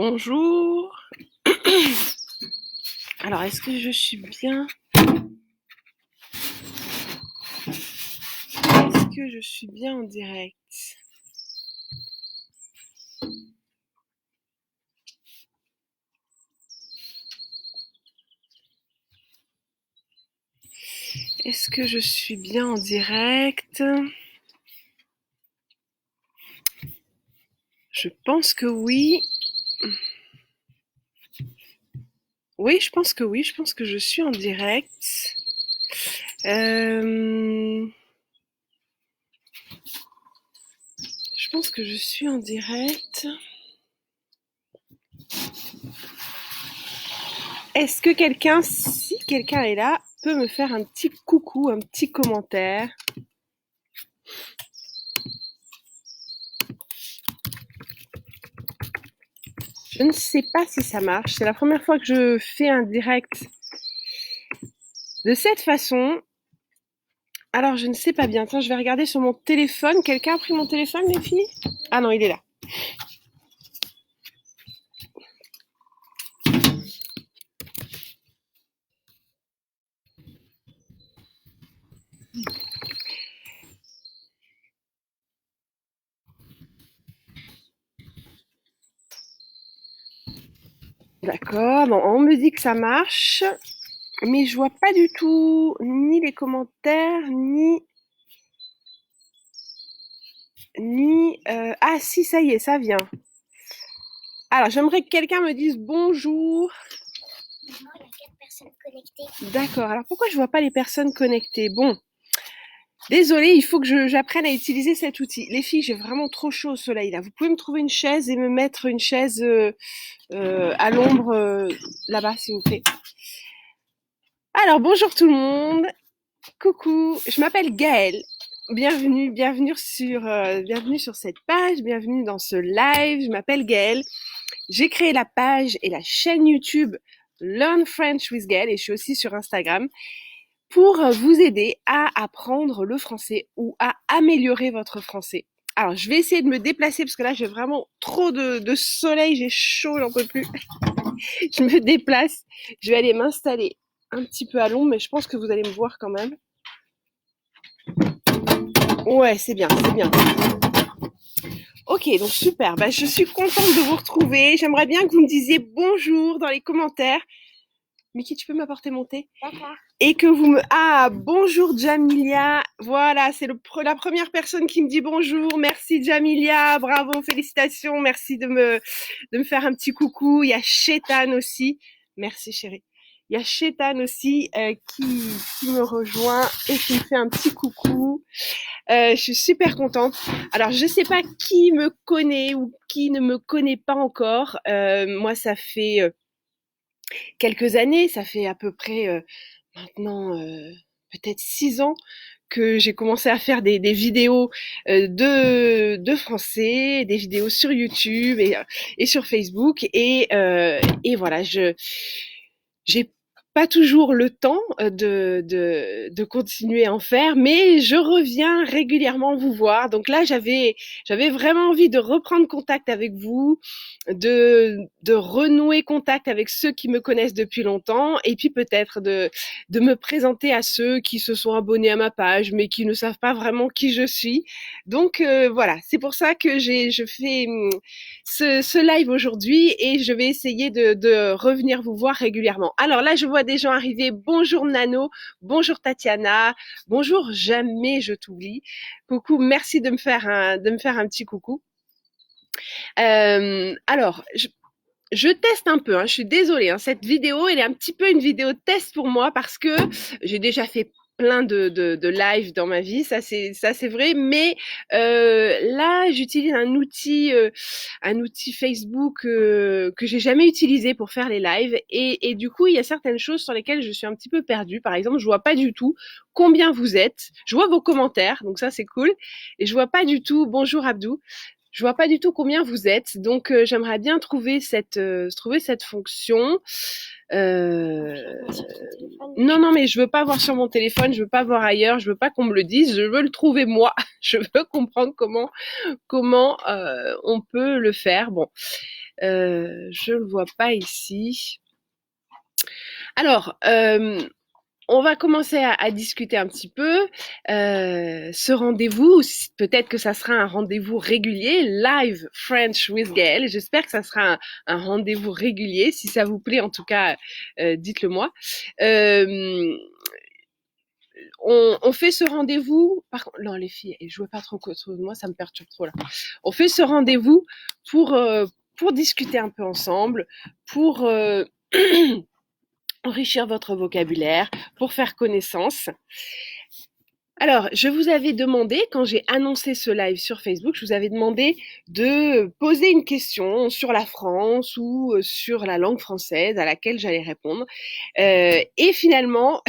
Bonjour. Alors, est-ce que je suis bien? Est-ce que je suis bien en direct? Est-ce que je suis bien en direct? Je pense que oui. Oui, je pense que oui. Je pense que je suis en direct. Je pense que je suis en direct. Est-ce que quelqu'un, si quelqu'un est là, peut me faire un petit coucou, un petit commentaire? Je ne sais pas si ça marche. C'est la première fois que je fais un direct de cette façon. Alors, je ne sais pas bien. Attends, je vais regarder sur mon téléphone. Quelqu'un a pris mon téléphone, les filles? Ah non, il est là. D'accord. Bon, on me dit que ça marche, mais je vois pas du tout ni les commentaires, ni. Ah si, ça y est, ça vient. Alors, j'aimerais que quelqu'un me dise bonjour. Non, il y a 4 personnes connectées. D'accord. Alors, pourquoi je vois pas les personnes connectées? Bon, désolée, il faut que j'apprenne à utiliser cet outil. Les filles, j'ai vraiment trop chaud au soleil là. Vous pouvez me trouver une chaise et me mettre une chaise à l'ombre là-bas, s'il vous plaît. Alors, bonjour tout le monde. Coucou, je m'appelle Gaëlle. Bienvenue sur cette page, bienvenue dans ce live. Je m'appelle Gaëlle. J'ai créé la page et la chaîne YouTube Learn French with Gaëlle et je suis aussi sur Instagram pour vous aider à apprendre le français ou à améliorer votre français. Alors, je vais essayer de me déplacer parce que là, j'ai vraiment trop de soleil, j'ai chaud, j'en peux plus. Je me déplace, je vais aller m'installer un petit peu à l'ombre, mais je pense que vous allez me voir quand même. Ouais, c'est bien, c'est bien. Ok, donc super. Bah, je suis contente de vous retrouver. J'aimerais bien que vous me disiez bonjour dans les commentaires. Mickey, tu peux m'apporter mon thé? D'accord. Et que vous me... Ah, bonjour Jamilia. Voilà, c'est la première personne qui me dit bonjour. Merci Jamilia. Bravo, félicitations. Merci de me faire un petit coucou. Il y a Chétan aussi. Merci chérie. Il y a Chétan aussi qui me rejoint et qui me fait un petit coucou. Je suis super contente. Alors, je sais pas qui me connaît ou qui ne me connaît pas encore. Moi, ça fait quelques années, ça fait à peu près maintenant peut-être 6 ans que j'ai commencé à faire des vidéos de français, des vidéos sur YouTube et sur Facebook. Et voilà, j'ai pas toujours le temps de continuer à en faire, mais je reviens régulièrement vous voir. Donc là, j'avais vraiment envie de reprendre contact avec vous, de renouer contact avec ceux qui me connaissent depuis longtemps, et puis peut-être de me présenter à ceux qui se sont abonnés à ma page, mais qui ne savent pas vraiment qui je suis. Donc voilà, c'est pour ça que je fais ce live aujourd'hui et je vais essayer de revenir vous voir régulièrement. Alors là, je vois des gens arriver. Bonjour Nano, bonjour Tatiana, bonjour Jamais je t'oublie. Coucou, merci de me faire un petit coucou. Alors, je teste un peu, hein, je suis désolée, hein, cette vidéo, elle est un petit peu une vidéo test pour moi parce que j'ai déjà fait plein de live dans ma vie, ça c'est vrai, mais là j'utilise un outil Facebook que j'ai jamais utilisé pour faire les lives et du coup il y a certaines choses sur lesquelles je suis un petit peu perdue. Par exemple, je vois pas du tout combien vous êtes, je vois vos commentaires, donc ça c'est cool, et je vois pas du tout bonjour Abdou. Je vois pas du tout combien vous êtes, donc j'aimerais bien trouver cette fonction. Euh, Sur ton téléphone. non, mais je veux pas voir sur mon téléphone, je veux pas voir ailleurs, je veux pas qu'on me le dise, je veux le trouver moi. Je veux comprendre comment on peut le faire. Bon, je le vois pas ici. Alors, on va commencer à discuter un petit peu. Ce rendez-vous, peut-être que ça sera un rendez-vous régulier, live French with Gaëlle. J'espère que ça sera un rendez-vous régulier. Si ça vous plaît, en tout cas, dites-le moi. Euh, on fait ce rendez-vous. Par contre, non, les filles, je jouez pas trop contre moi, ça me perturbe trop là. On fait ce rendez-vous pour discuter un peu ensemble, pour enrichir votre vocabulaire, pour faire connaissance. Alors, je vous avais demandé, quand j'ai annoncé ce live sur Facebook, je vous avais demandé de poser une question sur la France ou sur la langue française à laquelle j'allais répondre. Et finalement,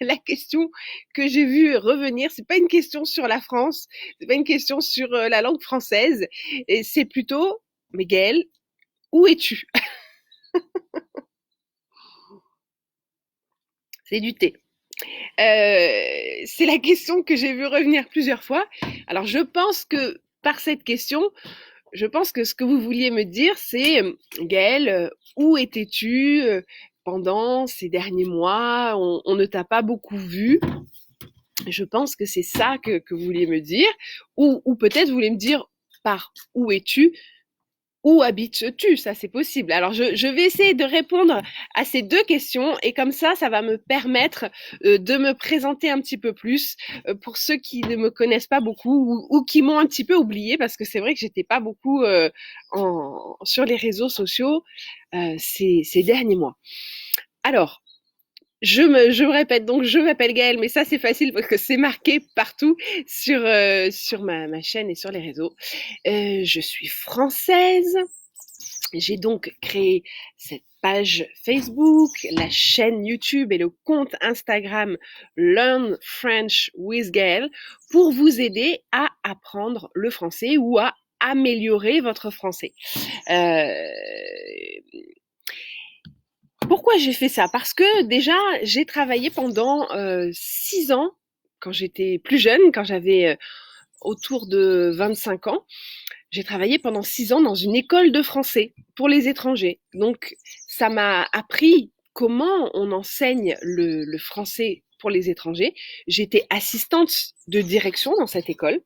la question que j'ai vue revenir, c'est pas une question sur la France, c'est pas une question sur la langue française, et c'est plutôt, mais Gaëlle, où es-tu? C'est du thé. C'est la question que j'ai vu revenir plusieurs fois. Alors, je pense que par cette question, je pense que ce que vous vouliez me dire, c'est Gaëlle, où étais-tu pendant ces derniers mois? On ne t'a pas beaucoup vu. Je pense que c'est ça que vous vouliez me dire. Ou peut-être vous voulez me dire par où es-tu? Où habites-tu? Ça, c'est possible. Alors, je vais essayer de répondre à ces deux questions et comme ça va me permettre de me présenter un petit peu plus pour ceux qui ne me connaissent pas beaucoup ou qui m'ont un petit peu oublié parce que c'est vrai que j'étais pas beaucoup sur les réseaux sociaux ces derniers mois. Alors, je me répète, donc je m'appelle Gaëlle, mais ça c'est facile parce que c'est marqué partout sur ma chaîne et sur les réseaux. Je suis française. J'ai donc créé cette page Facebook, la chaîne YouTube et le compte Instagram Learn French with Gaëlle pour vous aider à apprendre le français ou à améliorer votre français. Pourquoi j'ai fait ça? Parce que déjà, j'ai travaillé pendant 6 ans, quand j'étais plus jeune, quand j'avais autour de 25 ans. J'ai travaillé pendant 6 ans dans une école de français pour les étrangers. Donc, ça m'a appris comment on enseigne le français pour les étrangers. J'étais assistante de direction dans cette école.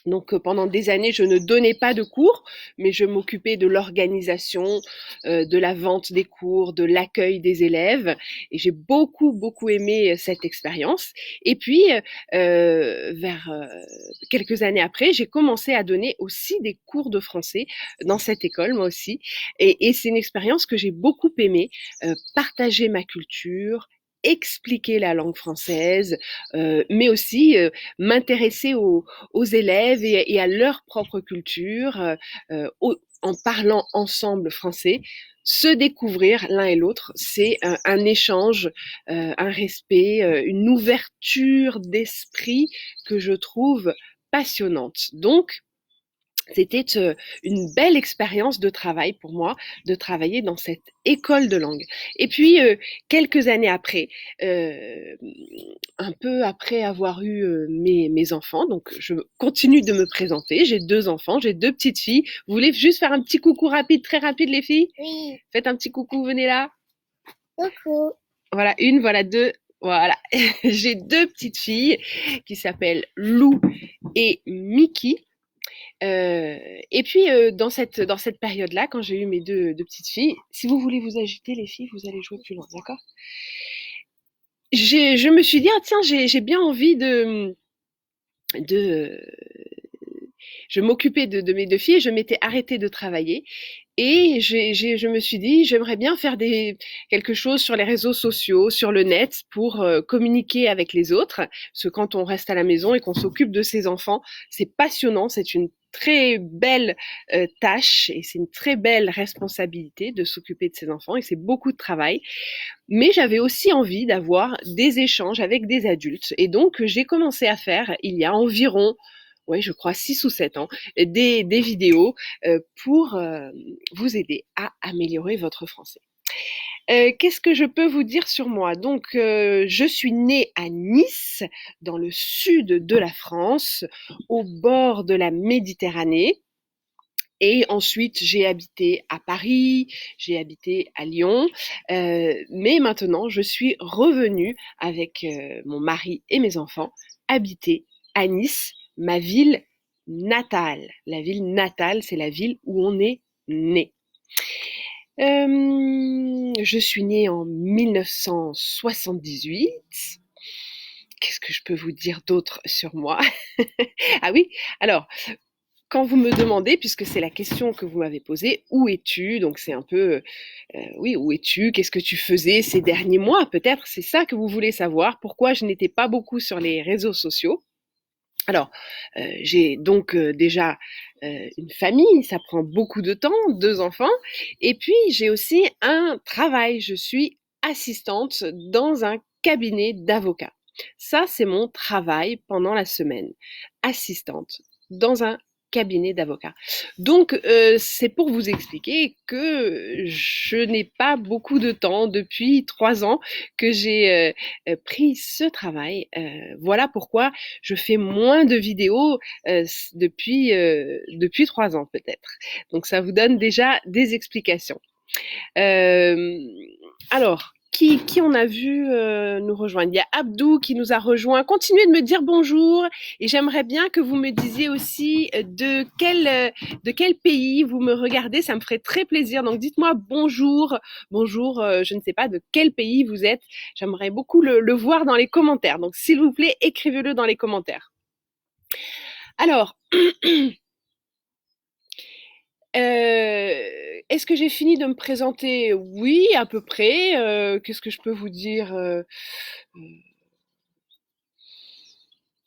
Donc pendant des années, je ne donnais pas de cours, mais je m'occupais de l'organisation, de la vente des cours, de l'accueil des élèves. Et j'ai beaucoup aimé cette expérience. Et puis, vers quelques années après, j'ai commencé à donner aussi des cours de français dans cette école, moi aussi. Et c'est une expérience que j'ai beaucoup aimée, partager ma culture, expliquer la langue française, mais aussi m'intéresser aux élèves et à leur propre culture, en parlant ensemble français, se découvrir l'un et l'autre, c'est un échange, un respect, une ouverture d'esprit que je trouve passionnante. Donc, c'était une belle expérience de travail pour moi, de travailler dans cette école de langue. Et puis, quelques années après, un peu après avoir eu mes enfants, donc je continue de me présenter. J'ai 2 enfants, j'ai 2 petites filles. Vous voulez juste faire un petit coucou rapide, très rapide, les filles? Oui. Faites un petit coucou, venez là. Coucou. Voilà, une, voilà 2. Voilà, j'ai 2 petites filles qui s'appellent Lou et Mickey. Et puis dans cette période-là, quand j'ai eu mes deux petites filles, si vous voulez vous agiter les filles, vous allez jouer plus loin, d'accord? Je me suis dit ah tiens j'ai bien envie de je m'occupais de mes 2 filles, je m'étais arrêtée de travailler et je me suis dit j'aimerais bien faire quelque chose sur les réseaux sociaux, sur le net pour communiquer avec les autres. Parce que quand on reste à la maison et qu'on s'occupe de ses enfants, c'est passionnant, c'est une très belle tâche et c'est une très belle responsabilité de s'occuper de ses enfants et c'est beaucoup de travail. Mais j'avais aussi envie d'avoir des échanges avec des adultes et donc j'ai commencé à faire il y a environ ouais, je crois 6 ou 7 ans, des vidéos pour vous aider à améliorer votre français. Qu'est-ce que je peux vous dire sur moi? Donc, je suis née à Nice, dans le sud de la France, au bord de la Méditerranée. Et ensuite, j'ai habité à Paris, j'ai habité à Lyon, mais maintenant, je suis revenue avec mon mari et mes enfants habiter à Nice, ma ville natale. La ville natale, c'est la ville où on est né. Je suis née en 1978. Qu'est-ce que je peux vous dire d'autre sur moi? Ah oui, alors, quand vous me demandez, puisque c'est la question que vous m'avez posée, où es-tu? Donc c'est un peu, oui, où es-tu? Qu'est-ce que tu faisais ces derniers mois? Peut-être c'est ça que vous voulez savoir. Pourquoi je n'étais pas beaucoup sur les réseaux sociaux? Alors, j'ai donc déjà une famille, ça prend beaucoup de temps, 2 enfants, et puis j'ai aussi un travail. Je suis assistante dans un cabinet d'avocats. Ça, c'est mon travail pendant la semaine. Assistante dans un cabinet d'avocats. Donc, c'est pour vous expliquer que je n'ai pas beaucoup de temps depuis 3 ans que j'ai pris ce travail. Voilà pourquoi je fais moins de vidéos depuis 3 ans peut-être. Donc ça vous donne déjà des explications. Euh, alors, qui on a vu nous rejoindre? Il y a Abdou qui nous a rejoint. Continuez de me dire bonjour et j'aimerais bien que vous me disiez aussi de quel pays vous me regardez. Ça me ferait très plaisir. Donc dites-moi bonjour, bonjour. Je ne sais pas de quel pays vous êtes. J'aimerais beaucoup le voir dans les commentaires. Donc s'il vous plaît, écrivez-le dans les commentaires. Alors, est-ce que j'ai fini de me présenter? Oui, à peu près. Qu'est-ce que je peux vous dire?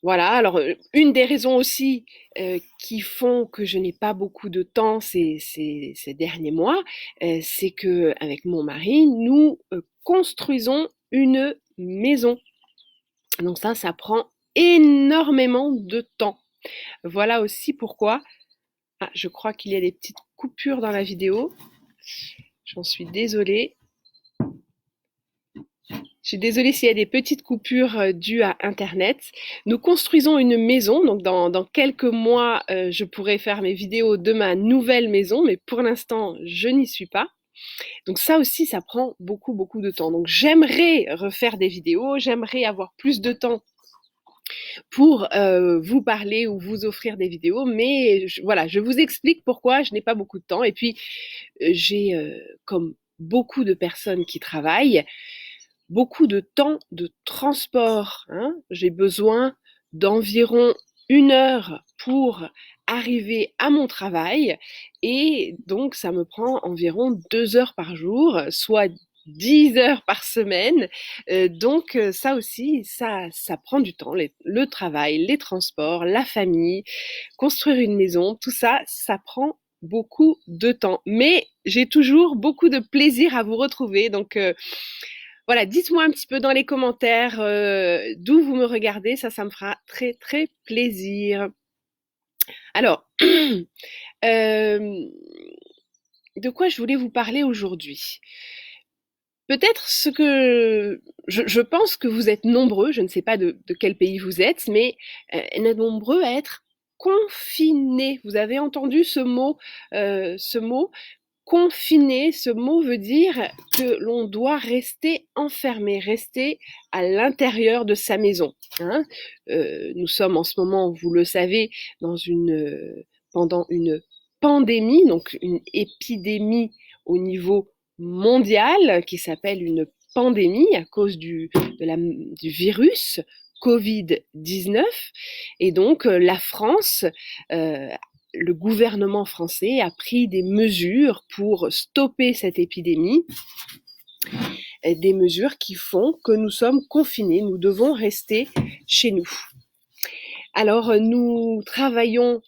Voilà. Alors, une des raisons aussi qui font que je n'ai pas beaucoup de temps ces derniers mois, c'est que avec mon mari, nous construisons une maison. Donc ça prend énormément de temps. Voilà aussi pourquoi. Ah, je crois qu'il y a des petites coupures dans la vidéo. J'en suis désolée. Je suis désolée s'il y a des petites coupures dues à Internet. Nous construisons une maison, donc dans quelques mois, je pourrai faire mes vidéos de ma nouvelle maison, mais pour l'instant, je n'y suis pas. Donc ça aussi, ça prend beaucoup, beaucoup de temps. Donc j'aimerais refaire des vidéos, j'aimerais avoir plus de temps pour vous parler ou vous offrir des vidéos, mais voilà, je vous explique pourquoi je n'ai pas beaucoup de temps. Et puis, j'ai, comme beaucoup de personnes qui travaillent, beaucoup de temps de transport. Hein. J'ai besoin d'environ 1 heure pour arriver à mon travail et donc ça me prend environ 2 heures par jour, soit 10 heures par semaine. Donc ça aussi, ça prend du temps. Le travail, les transports, la famille, construire une maison, tout ça, ça prend beaucoup de temps. Mais j'ai toujours beaucoup de plaisir à vous retrouver. Donc voilà, dites-moi un petit peu dans les commentaires d'où vous me regardez, ça me fera très très plaisir. Alors, de quoi je voulais vous parler aujourd'hui? Peut-être ce que je pense que vous êtes nombreux, je ne sais pas de quel pays vous êtes, mais nombreux à être confinés. Vous avez entendu ce mot confiné, ce mot veut dire que l'on doit rester enfermé, rester à l'intérieur de sa maison. Hein. Nous sommes en ce moment, vous le savez, pendant une pandémie, donc une épidémie au niveau mondial qui s'appelle une pandémie à cause du virus Covid-19. Et donc la France le gouvernement français a pris des mesures pour stopper cette épidémie, des mesures qui font que nous sommes confinés, nous devons rester chez nous. Alors nous travaillons,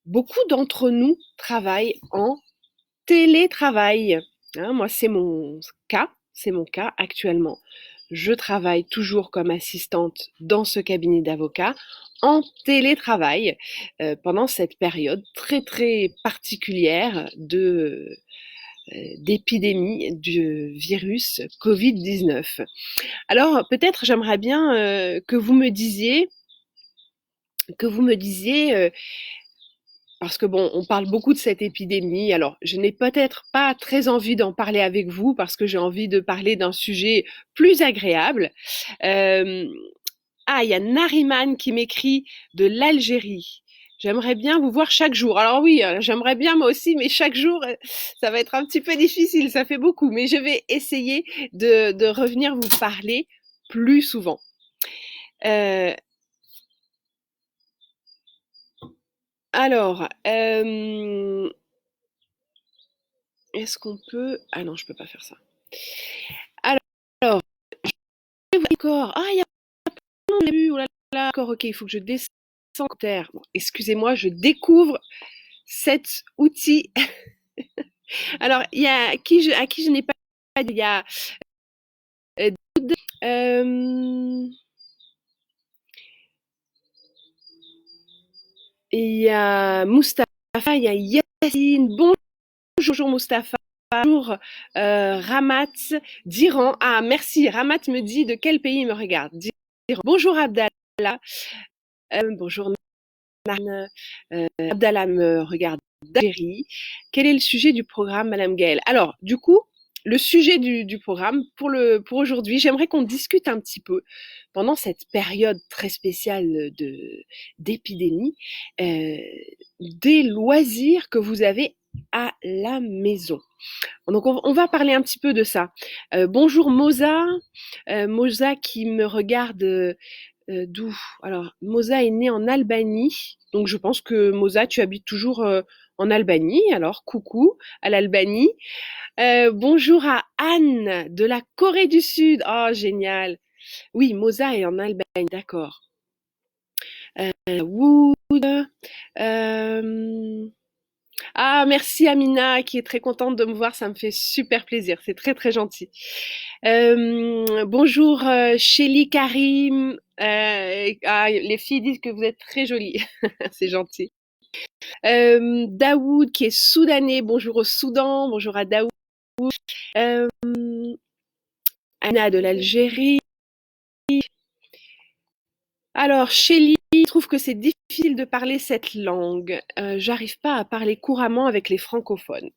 beaucoup d'entre nous travaillent en télétravail. Hein, moi c'est mon cas actuellement. Je travaille toujours comme assistante dans ce cabinet d'avocats en télétravail pendant cette période très très particulière d'épidémie du virus Covid-19. Alors peut-être j'aimerais bien que vous me disiez, parce que bon, on parle beaucoup de cette épidémie. Alors, je n'ai peut-être pas très envie d'en parler avec vous parce que j'ai envie de parler d'un sujet plus agréable. Euh, il y a Nariman qui m'écrit de l'Algérie. J'aimerais bien vous voir chaque jour. Alors oui, j'aimerais bien moi aussi, mais chaque jour, ça va être un petit peu difficile, ça fait beaucoup. Mais je vais essayer de revenir vous parler plus souvent. Alors, est-ce qu'on peut... Ah non, je peux pas faire ça. Alors, d'accord. Ah, il y a pas de début. Oh là là. D'accord, ok, il faut que je descende en terre. Bon, excusez-moi, je découvre cet outil. Alors, il y a à qui je n'ai pas dit. Il y a euh, il y a Mustapha, il y a Yassine. Bonjour Mustapha. Bonjour Ramat d'Iran. Ah, merci. Ramat me dit de quel pays il me regarde. d'Iran. Bonjour Abdallah. Bonjour Nan. Abdallah me regarde d'Algérie. Quel est le sujet du programme, Madame Gaëlle? Alors, du coup, le sujet du programme pour aujourd'hui, j'aimerais qu'on discute un petit peu pendant cette période très spéciale d'épidémie des loisirs que vous avez à la maison. Donc on va parler un petit peu de ça. Bonjour Moza, Moza qui me regarde d'où? Alors Moza est née en Albanie, donc je pense que Moza tu habites toujours en Albanie. Alors coucou à l'Albanie. Bonjour à Anne de la Corée du Sud. Oh génial. Oui, Moza est en Albanie, d'accord. Wood. Ah, merci Amina, qui est très contente de me voir, ça me fait super plaisir, c'est très très gentil. Bonjour Shelly Karim. Les filles disent que vous êtes très jolie, c'est gentil. Daoud qui est soudanais, bonjour au Soudan, bonjour à Daoud. Euh, Anna de l'Algérie. Alors, Shelly trouve que c'est difficile de parler cette langue. J'arrive pas à parler couramment avec les francophones.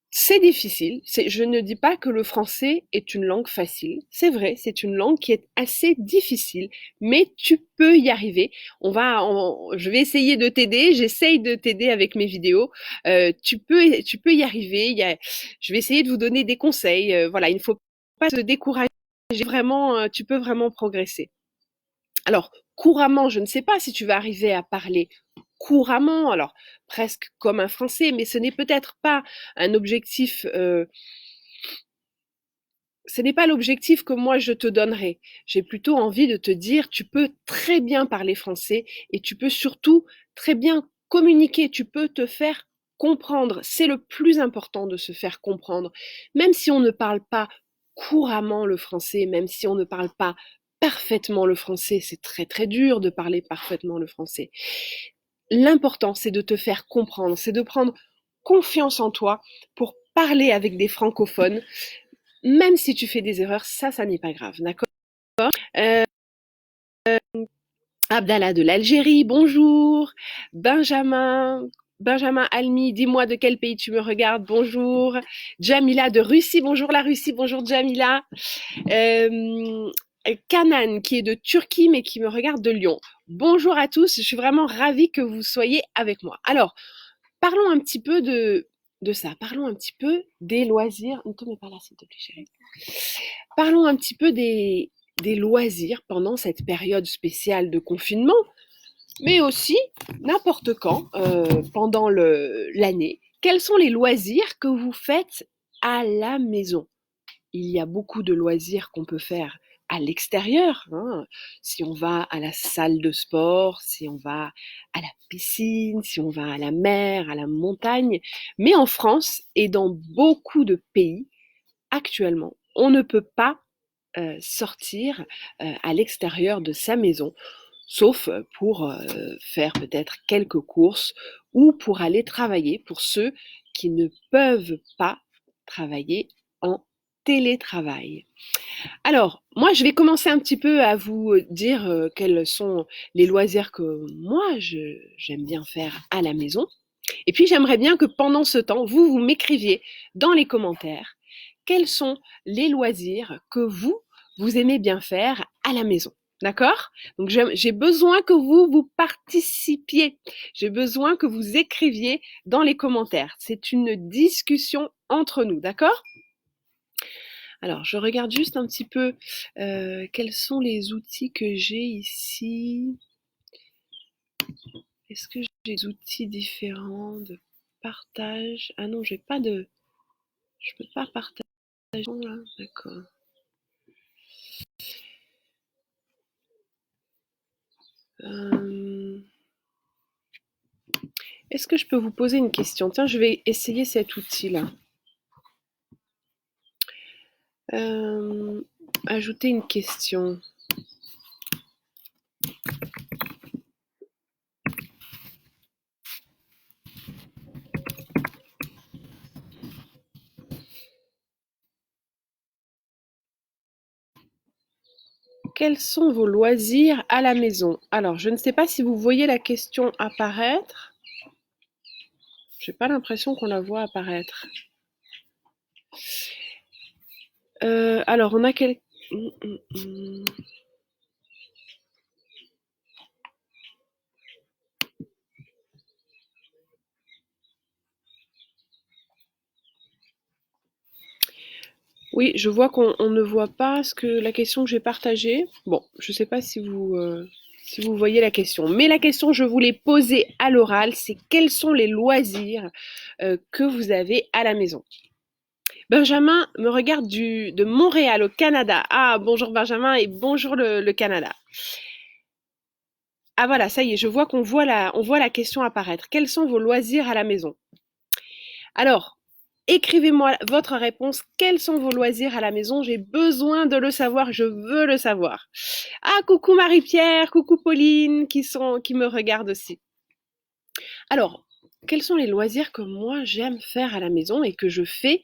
C'est difficile. Je ne dis pas que le français est une langue facile. C'est vrai, c'est une langue qui est assez difficile, mais tu peux y arriver. Je vais essayer de t'aider. J'essaye de t'aider avec mes vidéos. Tu peux y arriver. Je vais essayer de vous donner des conseils. Voilà, il ne faut pas se décourager. Vraiment, tu peux vraiment progresser. Alors, couramment, je ne sais pas si tu vas arriver à parler couramment, alors presque comme un français, mais ce n'est peut-être pas un objectif, ce n'est pas l'objectif que moi je te donnerai. J'ai plutôt envie de te dire, tu peux très bien parler français et tu peux surtout très bien communiquer, tu peux te faire comprendre. C'est le plus important de se faire comprendre. Même si on ne parle pas couramment le français, même si on ne parle pas parfaitement le français, c'est très très dur de parler parfaitement le français. L'important, c'est de te faire comprendre, c'est de prendre confiance en toi pour parler avec des francophones. Même si tu fais des erreurs, ça n'est pas grave, d'accord? euh, Abdallah de l'Algérie, bonjour. Benjamin Almi, dis-moi de quel pays tu me regardes, bonjour. Jamila de Russie, bonjour la Russie, bonjour Jamila. Kanan qui est de Turquie mais qui me regarde de Lyon. Bonjour à tous, je suis vraiment ravie que vous soyez avec moi. Alors, parlons un petit peu de ça, parlons un petit peu des loisirs. Ne te mets pas là s'il te plaît chérie. Parlons un petit peu des loisirs pendant cette période spéciale de confinement, mais aussi n'importe quand pendant l'année. Quels sont les loisirs que vous faites à la maison? Il y a beaucoup de loisirs qu'on peut faire à l'extérieur, hein. Si on va à la salle de sport, si on va à la piscine, si on va à la mer, à la montagne. Mais en France et dans beaucoup de pays, actuellement, on ne peut pas sortir à l'extérieur de sa maison, sauf pour faire peut-être quelques courses ou pour aller travailler pour ceux qui ne peuvent pas travailler en télétravail. Alors, moi, je vais commencer un petit peu à vous dire quels sont les loisirs que moi, j'aime bien faire à la maison. Et puis, j'aimerais bien que pendant ce temps, vous m'écriviez dans les commentaires quels sont les loisirs que vous aimez bien faire à la maison. D'accord? Donc, j'ai besoin que vous participiez. J'ai besoin que vous écriviez dans les commentaires. C'est une discussion entre nous. D'accord? Alors, je regarde juste un petit peu quels sont les outils que j'ai ici. Est-ce que j'ai des outils différents de partage? Ah non, j'ai pas de. Je peux pas partager là. D'accord. Est-ce que je peux vous poser une question? Tiens, je vais essayer cet outil-là. Ajouter une question. Quels sont vos loisirs à la maison? Alors, je ne sais pas si vous voyez la question apparaître. J'ai pas l'impression qu'on la voit apparaître. Alors, on a quel... Oui, je vois qu'on ne voit pas la question que j'ai partagée. Bon, je ne sais pas si vous voyez la question. Mais la question, je vous l'ai posée à l'oral, c'est quels sont les loisirs que vous avez à la maison? Benjamin me regarde de Montréal, au Canada. Ah, bonjour Benjamin et bonjour le Canada. Ah voilà, ça y est, je vois on voit la question apparaître. Quels sont vos loisirs à la maison? Alors, écrivez-moi votre réponse. Quels sont vos loisirs à la maison? J'ai besoin de le savoir, je veux le savoir. Ah, coucou Marie-Pierre, coucou Pauline, qui me regardent aussi. Alors, quels sont les loisirs que moi j'aime faire à la maison et que je fais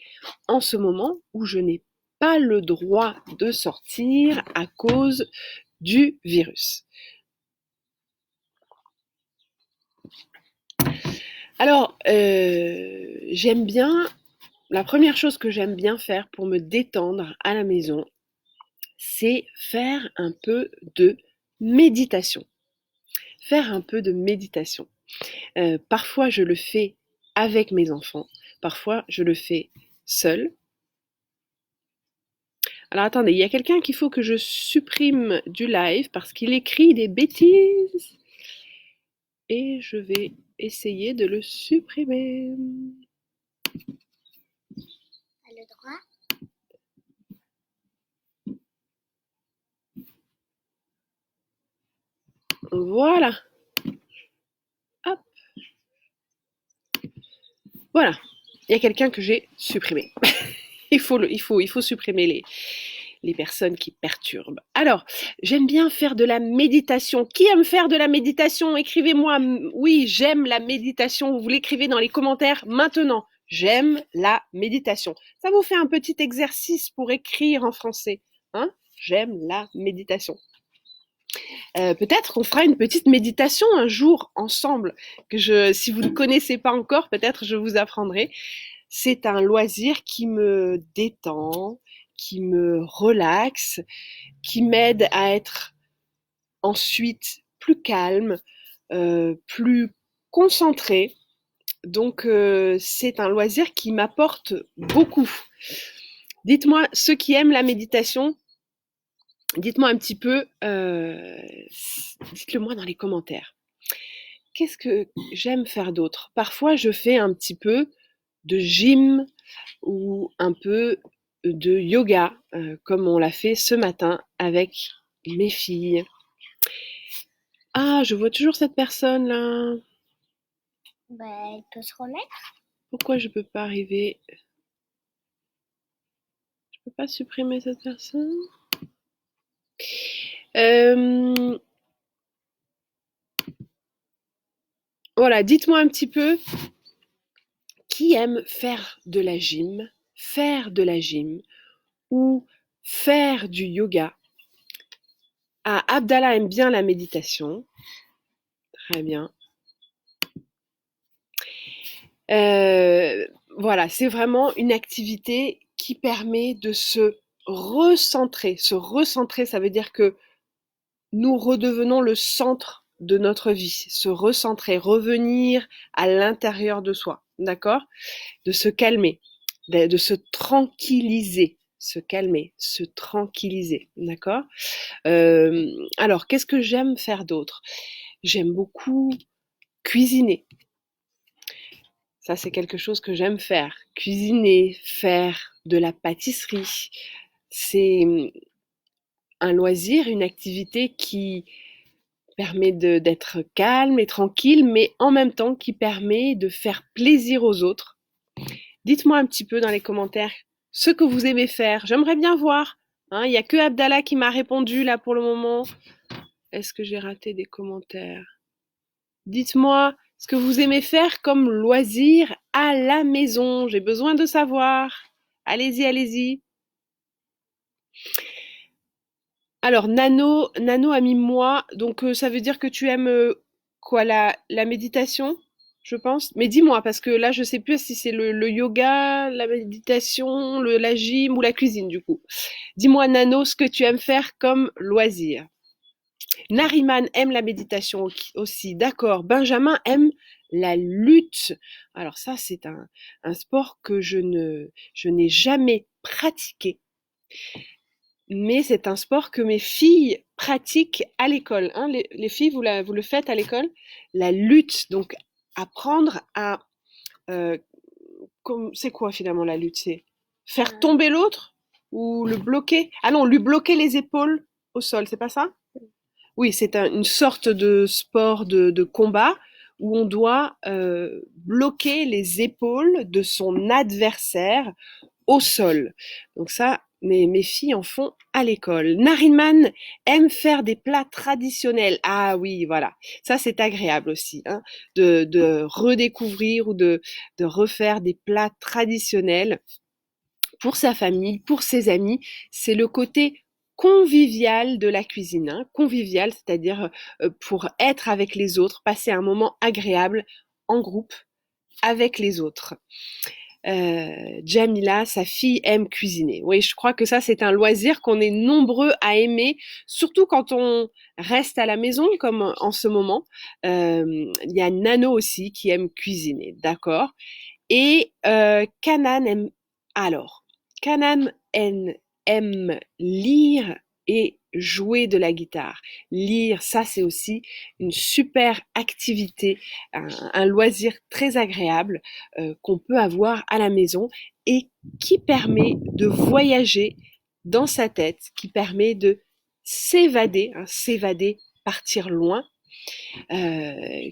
en ce moment où je n'ai pas le droit de sortir à cause du virus? Alors, j'aime bien, la première chose que j'aime bien faire pour me détendre à la maison, c'est faire un peu de méditation. Faire un peu de méditation. Parfois, je le fais avec mes enfants. Parfois, je le fais seule. Alors attendez, il y a quelqu'un qu'il faut que je supprime du live parce qu'il écrit des bêtises. Et je vais essayer de le supprimer. T'as le droit? Voilà. Hop. Voilà. Il y a quelqu'un que j'ai supprimé. il faut supprimer les personnes qui perturbent. Alors, j'aime bien faire de la méditation. Qui aime faire de la méditation? Écrivez-moi. Oui, j'aime la méditation. Vous l'écrivez dans les commentaires maintenant. J'aime la méditation. Ça vous fait un petit exercice pour écrire en français. Hein? J'aime la méditation. Peut-être qu'on fera une petite méditation un jour ensemble. Si vous ne connaissez pas encore, peut-être je vous apprendrai. C'est un loisir qui me détend, qui me relaxe, qui m'aide à être ensuite plus calme, plus concentré. Donc c'est un loisir qui m'apporte beaucoup. Dites-moi, ceux qui aiment la méditation, dites-moi un petit peu, dites-le moi dans les commentaires. Qu'est-ce que j'aime faire d'autre? Parfois, je fais un petit peu de gym ou un peu de yoga, comme on l'a fait ce matin avec mes filles. Ah, je vois toujours cette personne-là. Bah, elle peut se remettre. Pourquoi je peux pas arriver? Je peux pas supprimer cette personne? Voilà, dites-moi un petit peu Qui aime faire de la gym ou faire du yoga? Ah, Abdallah aime bien la méditation. Très bien. Voilà, c'est vraiment une activité qui permet de se recentrer. Se recentrer, ça veut dire que nous redevenons le centre de notre vie. Se recentrer, revenir à l'intérieur de soi, d'accord? De se calmer, de se tranquilliser. Se calmer, se tranquilliser, d'accord? Alors, qu'est-ce que j'aime faire d'autre? J'aime beaucoup cuisiner. Ça, c'est quelque chose que j'aime faire. Cuisiner, faire de la pâtisserie. C'est un loisir, une activité qui permet d'être calme et tranquille, mais en même temps qui permet de faire plaisir aux autres. Dites-moi un petit peu dans les commentaires ce que vous aimez faire. J'aimerais bien voir. Hein, il n'y a que Abdallah qui m'a répondu là pour le moment. Est-ce que j'ai raté des commentaires? Dites-moi ce que vous aimez faire comme loisir à la maison. J'ai besoin de savoir. Allez-y, allez-y. Alors, Nano a mis moi. Donc, ça veut dire que tu aimes quoi, la méditation, je pense. Mais dis-moi, parce que là, je sais plus si c'est le yoga, la méditation, la gym ou la cuisine, du coup. Dis-moi, Nano, ce que tu aimes faire comme loisir. Nariman aime la méditation aussi, d'accord. Benjamin aime la lutte. Alors ça, c'est un sport que je n'ai jamais pratiqué, mais c'est un sport que mes filles pratiquent à l'école. Hein. Les filles, vous le faites à l'école? La lutte, donc apprendre à... euh, c'est quoi finalement la lutte? C'est faire tomber l'autre ou le bloquer? Ah non, lui bloquer les épaules au sol, c'est pas ça? Oui, c'est une sorte de sport de combat où on doit bloquer les épaules de son adversaire au sol. Donc ça, mes filles en font à l'école. Nariman aime faire des plats traditionnels. Ah oui, voilà. Ça, c'est agréable aussi, hein, de redécouvrir ou de refaire des plats traditionnels pour sa famille, pour ses amis. C'est le côté convivial de la cuisine, hein. Convivial, c'est-à-dire pour être avec les autres, passer un moment agréable en groupe avec les autres. Jamila, sa fille, aime cuisiner. Oui, je crois que ça, c'est un loisir qu'on est nombreux à aimer, surtout quand on reste à la maison, comme en ce moment. Il y a Nano aussi qui aime cuisiner, d'accord. Et Kanan aime... Alors, Kanan aime lire et jouer de la guitare. Lire, ça c'est aussi une super activité, un loisir très agréable qu'on peut avoir à la maison et qui permet de voyager dans sa tête, qui permet de s'évader, hein, s'évader, partir loin,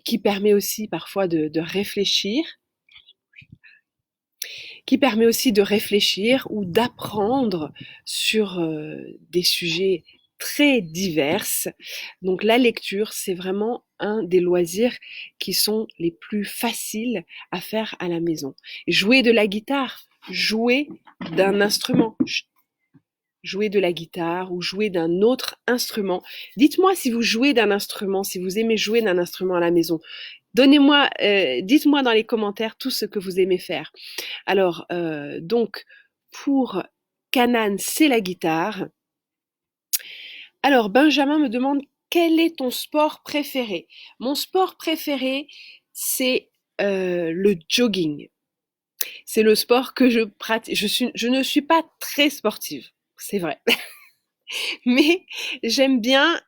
qui permet aussi parfois de réfléchir, qui permet aussi de réfléchir ou d'apprendre sur des sujets très divers. Donc la lecture, c'est vraiment un des loisirs qui sont les plus faciles à faire à la maison. Jouer de la guitare, jouer d'un instrument, jouer de la guitare ou jouer d'un autre instrument. Dites-moi si vous jouez d'un instrument, si vous aimez jouer d'un instrument à la maison. Donnez-moi, dites-moi dans les commentaires tout ce que vous aimez faire. Alors, donc, pour Canan, c'est la guitare. Alors, Benjamin me demande quel est ton sport préféré? Mon sport préféré, c'est le jogging. C'est le sport que je pratique. Je ne suis pas très sportive, c'est vrai. Mais j'aime bien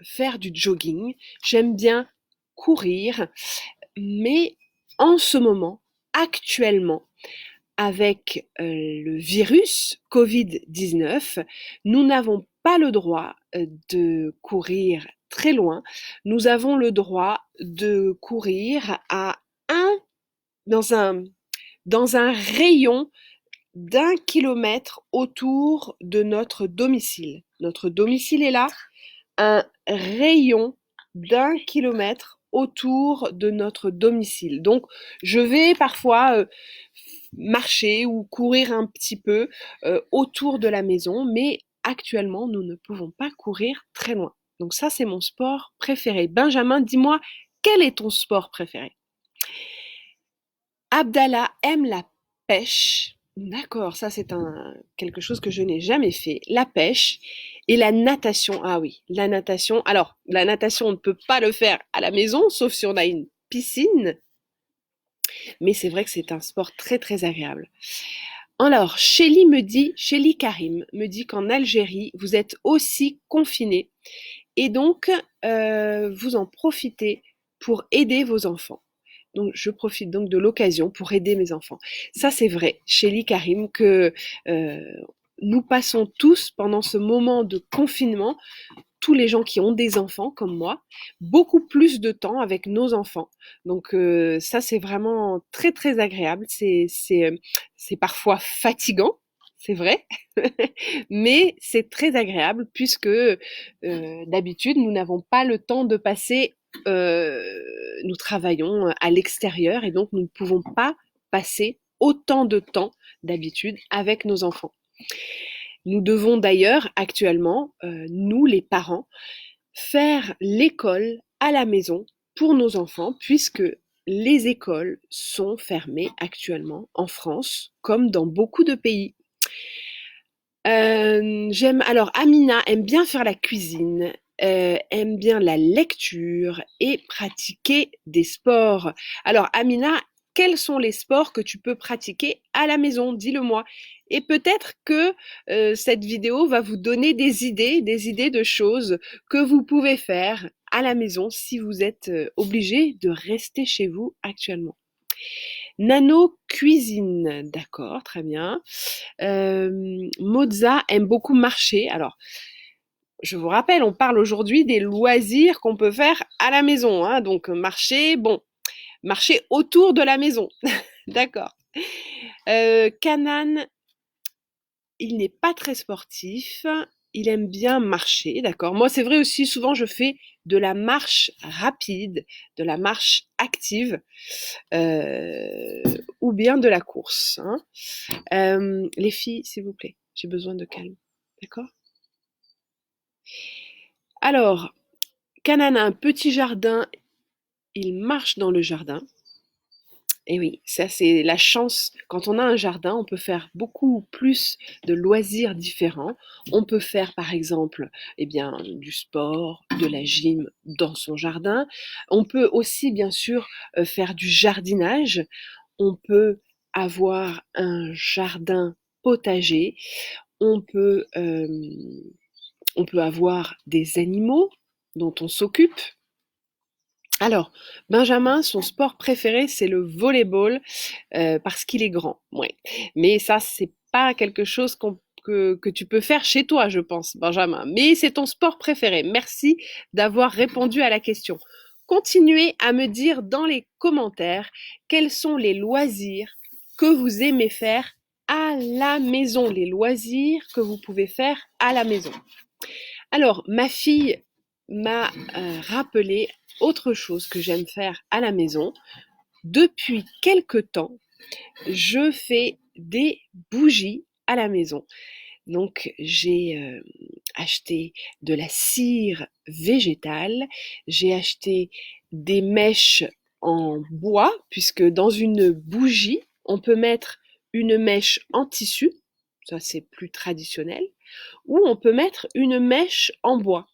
faire du jogging. J'aime bien courir. Mais en ce moment, actuellement, avec le virus Covid-19, nous n'avons pas le droit de courir très loin. Nous avons le droit de courir dans un, dans un rayon d'1 kilomètre autour de notre domicile. Notre domicile est là, un rayon d'1 kilomètre autour de notre domicile. Donc, je vais parfois marcher ou courir un petit peu autour de la maison, mais actuellement, nous ne pouvons pas courir très loin. Donc ça, c'est mon sport préféré. Benjamin, dis-moi, quel est ton sport préféré? Abdallah aime la pêche. D'accord, ça c'est quelque chose que je n'ai jamais fait. La pêche et la natation. Ah oui, la natation. Alors, la natation, on ne peut pas le faire à la maison, sauf si on a une piscine. Mais c'est vrai que c'est un sport très très agréable. Alors, Shelly Karim me dit qu'en Algérie, vous êtes aussi confinés et donc vous en profitez pour aider vos enfants. Donc, je profite donc de l'occasion pour aider mes enfants. Ça, c'est vrai, Shelly Karim, que nous passons tous pendant ce moment de confinement, tous les gens qui ont des enfants comme moi, beaucoup plus de temps avec nos enfants. Donc ça, c'est vraiment très très agréable. C'est parfois fatigant, c'est vrai, mais c'est très agréable puisque d'habitude, nous n'avons pas le temps de passer, nous travaillons à l'extérieur et donc nous ne pouvons pas passer autant de temps d'habitude avec nos enfants. Nous devons d'ailleurs actuellement, nous les parents, faire l'école à la maison pour nos enfants puisque les écoles sont fermées actuellement en France comme dans beaucoup de pays. Alors Amina aime bien faire la cuisine, aime bien la lecture et pratiquer des sports. Alors Amina, quels sont les sports que tu peux pratiquer à la maison? Dis-le-moi. Et peut-être que cette vidéo va vous donner des idées de choses que vous pouvez faire à la maison si vous êtes obligé de rester chez vous actuellement. Nano cuisine, d'accord, très bien. Moza aime beaucoup marcher. Alors, je vous rappelle, on parle aujourd'hui des loisirs qu'on peut faire à la maison, hein. Donc marcher, bon, marcher autour de la maison, d'accord. Kanan, il n'est pas très sportif, il aime bien marcher, d'accord. Moi, c'est vrai aussi, souvent je fais de la marche rapide, de la marche active, ou bien de la course, hein. Les filles, s'il vous plaît, j'ai besoin de calme, d'accord? Alors, Kanan a un petit jardin, il marche dans le jardin. Et oui, ça c'est la chance. Quand on a un jardin, on peut faire beaucoup plus de loisirs différents. On peut faire par exemple, eh bien, du sport, de la gym dans son jardin. On peut aussi bien sûr faire du jardinage. On peut avoir un jardin potager. On peut, euh, on peut avoir des animaux dont on s'occupe. Alors, Benjamin, son sport préféré, c'est le volleyball parce qu'il est grand. Ouais. Mais ça, c'est pas quelque chose que tu peux faire chez toi, je pense, Benjamin. Mais c'est ton sport préféré. Merci d'avoir répondu à la question. Continuez à me dire dans les commentaires quels sont les loisirs que vous aimez faire à la maison, les loisirs que vous pouvez faire à la maison. Alors, ma fille m'a rappelé autre chose que j'aime faire à la maison. Depuis quelque temps, je fais des bougies à la maison. Donc, j'ai acheté de la cire végétale, j'ai acheté des mèches en bois, puisque dans une bougie, on peut mettre une mèche en tissu, ça c'est plus traditionnel, ou on peut mettre une mèche en bois.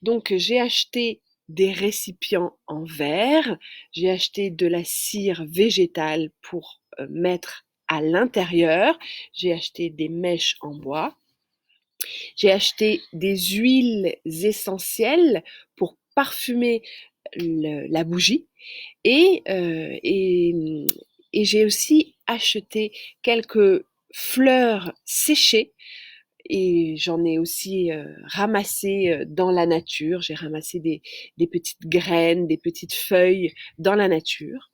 Donc j'ai acheté des récipients en verre, j'ai acheté de la cire végétale pour mettre à l'intérieur, j'ai acheté des mèches en bois, j'ai acheté des huiles essentielles pour parfumer la bougie et, et j'ai aussi acheté quelques fleurs séchées et j'en ai aussi ramassé dans la nature. J'ai ramassé des petites graines, des petites feuilles dans la nature.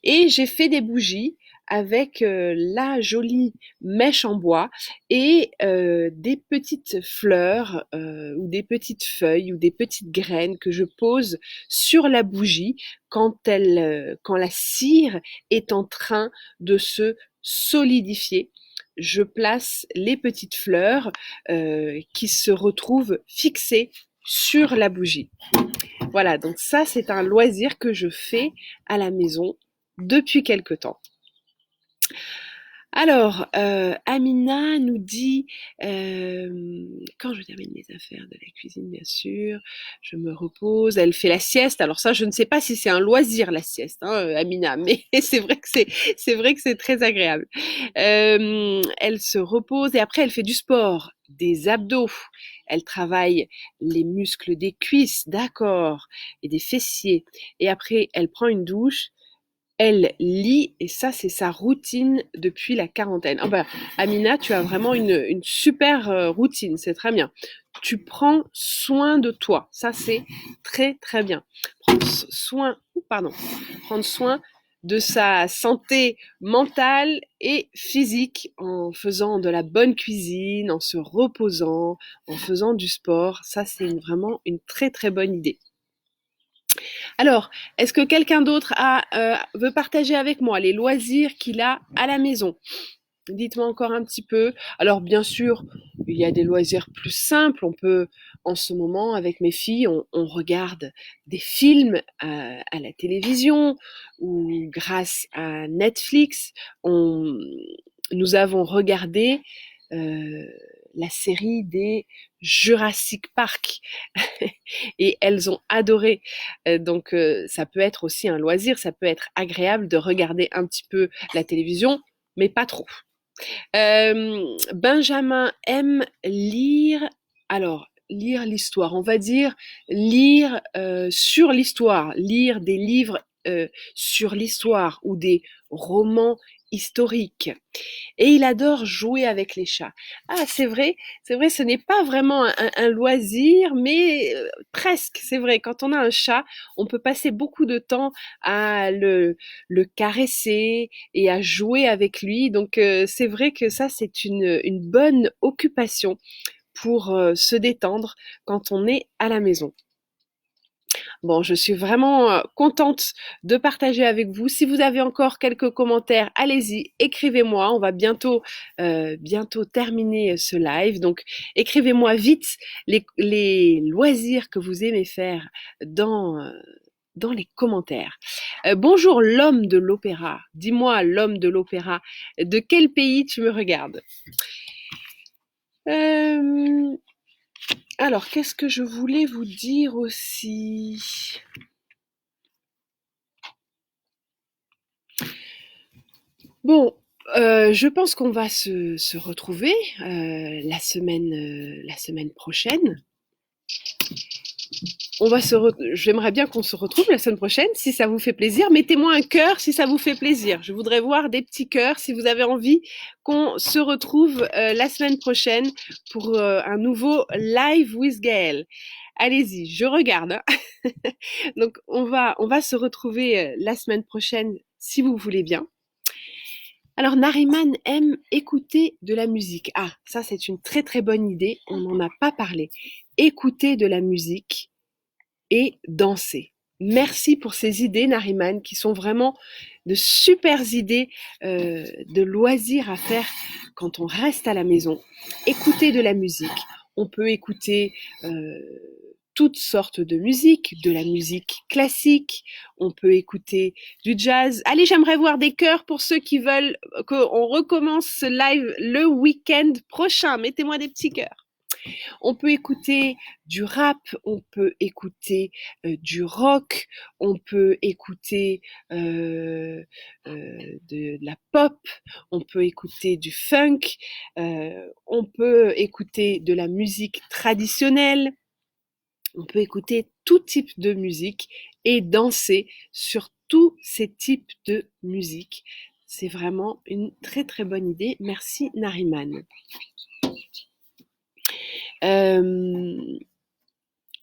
Et j'ai fait des bougies avec la jolie mèche en bois et des petites fleurs ou des petites feuilles ou des petites graines que je pose sur la bougie quand la cire est en train de se solidifier. Je place les petites fleurs qui se retrouvent fixées sur la bougie. Voilà, donc ça c'est un loisir que je fais à la maison depuis quelque temps. Alors, Amina nous dit, quand je termine mes affaires de la cuisine, bien sûr, je me repose. Elle fait la sieste. Alors ça, je ne sais pas si c'est un loisir la sieste, hein, Amina, mais c'est vrai que c'est très agréable. Elle se repose et après elle fait du sport, des abdos. Elle travaille les muscles des cuisses, d'accord, et des fessiers. Et après, elle prend une douche. Elle lit et ça, c'est sa routine depuis la quarantaine. Ah bah, Amina, tu as vraiment une super routine, c'est très bien. Tu prends soin de toi, ça c'est très très bien. Prendre soin de sa santé mentale et physique en faisant de la bonne cuisine, en se reposant, en faisant du sport. Ça, c'est vraiment une très très bonne idée. Alors, est-ce que quelqu'un d'autre veut partager avec moi les loisirs qu'il a à la maison? Dites-moi encore un petit peu. Alors, bien sûr, il y a des loisirs plus simples. On peut, en ce moment, avec mes filles, on regarde des films à la télévision ou grâce à Netflix, nous avons regardé euh, la série des Jurassic Park et elles ont adoré. Donc ça peut être aussi un loisir, ça peut être agréable de regarder un petit peu la télévision, mais pas trop. Benjamin aime lire. Alors, lire l'histoire, on va dire lire sur l'histoire, lire des livres sur l'histoire ou des romans historiques. Et il adore jouer avec les chats. Ah, c'est vrai, ce n'est pas vraiment un loisir, mais presque, c'est vrai. Quand on a un chat, on peut passer beaucoup de temps à le caresser et à jouer avec lui. Donc, c'est vrai que ça, c'est une bonne occupation pour se détendre quand on est à la maison. Bon, je suis vraiment contente de partager avec vous. Si vous avez encore quelques commentaires, allez-y, écrivez-moi. On va bientôt terminer ce live. Donc, écrivez-moi vite les loisirs que vous aimez faire dans les commentaires. Bonjour l'homme de l'opéra. Dis-moi, l'homme de l'opéra, de quel pays tu me regardes? Euh, alors, qu'est-ce que je voulais vous dire aussi? Bon, je pense qu'on va se retrouver la semaine prochaine. J'aimerais bien qu'on se retrouve la semaine prochaine, si ça vous fait plaisir. Mettez-moi un cœur si ça vous fait plaisir. Je voudrais voir des petits cœurs si vous avez envie qu'on se retrouve la semaine prochaine pour un nouveau Live with Gaëlle. Allez-y, je regarde, hein. Donc, on va se retrouver la semaine prochaine si vous voulez bien. Alors, Nariman aime écouter de la musique. Ah, ça, c'est une très très bonne idée. On n'en a pas parlé. Écouter de la musique et danser. Merci pour ces idées, Nariman, qui sont vraiment de super idées de loisirs à faire quand on reste à la maison. Écouter de la musique. On peut écouter toutes sortes de musique, de la musique classique, on peut écouter du jazz. Allez, j'aimerais voir des chœurs pour ceux qui veulent qu'on recommence ce live le week-end prochain. Mettez-moi des petits chœurs. On peut écouter du rap, on peut écouter du rock, on peut écouter de la pop, on peut écouter du funk, on peut écouter de la musique traditionnelle. On peut écouter tout type de musique et danser sur tous ces types de musique. C'est vraiment une très très bonne idée. Merci Nariman.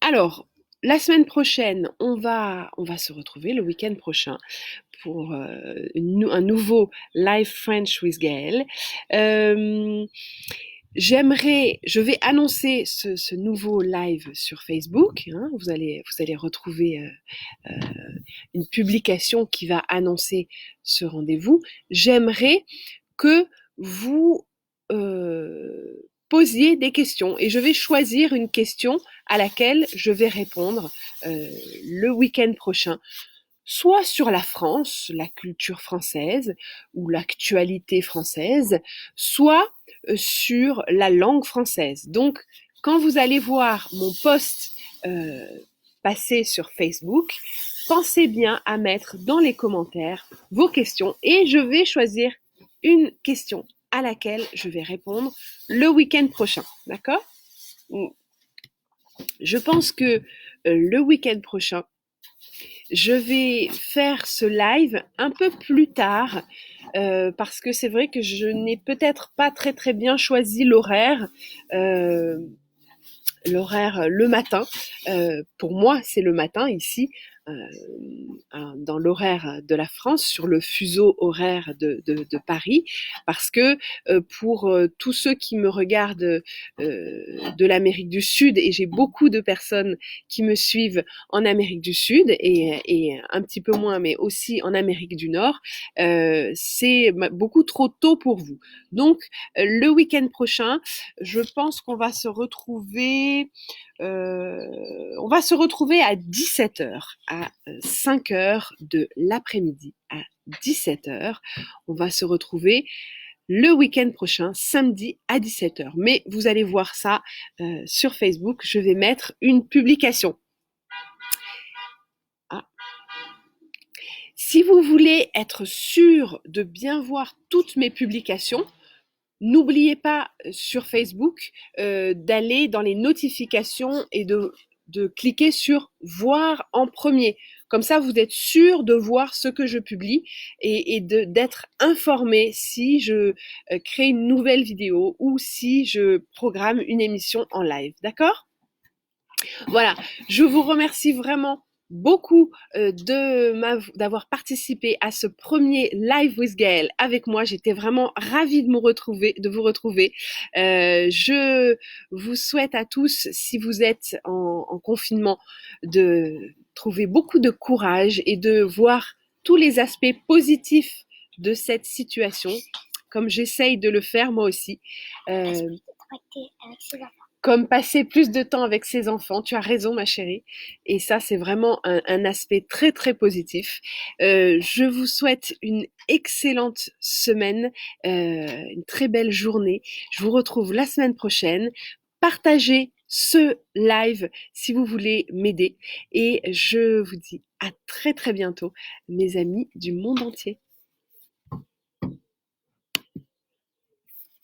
Alors, la semaine prochaine, on va se retrouver le week-end prochain pour un nouveau Live French with Gaëlle. Euh, je vais annoncer ce nouveau live sur Facebook. Hein, vous allez retrouver une publication qui va annoncer ce rendez-vous. J'aimerais que vous posiez des questions et je vais choisir une question à laquelle je vais répondre le week-end prochain, soit sur la France, la culture française ou l'actualité française, soit sur la langue française. Donc, quand vous allez voir mon post passer sur Facebook, pensez bien à mettre dans les commentaires vos questions et je vais choisir une question à laquelle je vais répondre le week-end prochain. D'accord? Je pense que le week-end prochain, je vais faire ce live un peu plus tard parce que c'est vrai que je n'ai peut-être pas très très bien choisi l'horaire. L'horaire le matin. Pour moi, c'est le matin ici, dans l'horaire de la France, sur le fuseau horaire de Paris, parce que pour tous ceux qui me regardent de l'Amérique du Sud, et j'ai beaucoup de personnes qui me suivent en Amérique du Sud et un petit peu moins, mais aussi en Amérique du Nord, c'est beaucoup trop tôt pour vous. Donc, le week-end prochain, je pense qu'on va se retrouver on va se retrouver à 17h, à 5h de l'après-midi, à 17h. On va se retrouver le week-end prochain, samedi à 17h. Mais vous allez voir ça sur Facebook. Je vais mettre une publication. Ah. Si vous voulez être sûr de bien voir toutes mes publications, n'oubliez pas sur Facebook d'aller dans les notifications et de cliquer sur voir en premier. Comme ça, vous êtes sûr de voir ce que je publie et d'être informé si je crée une nouvelle vidéo ou si je programme une émission en live. D'accord? Voilà, je vous remercie vraiment beaucoup d'avoir participé à ce premier Live with Gaëlle avec moi. J'étais vraiment ravie de vous retrouver. Je vous souhaite à tous, si vous êtes en confinement, de trouver beaucoup de courage et de voir tous les aspects positifs de cette situation, comme j'essaye de le faire moi aussi. Comme passer plus de temps avec ses enfants. Tu as raison, ma chérie. Et ça, c'est vraiment un aspect très, très positif. Je vous souhaite une excellente semaine, une très belle journée. Je vous retrouve la semaine prochaine. Partagez ce live si vous voulez m'aider. Et je vous dis à très, très bientôt, mes amis du monde entier.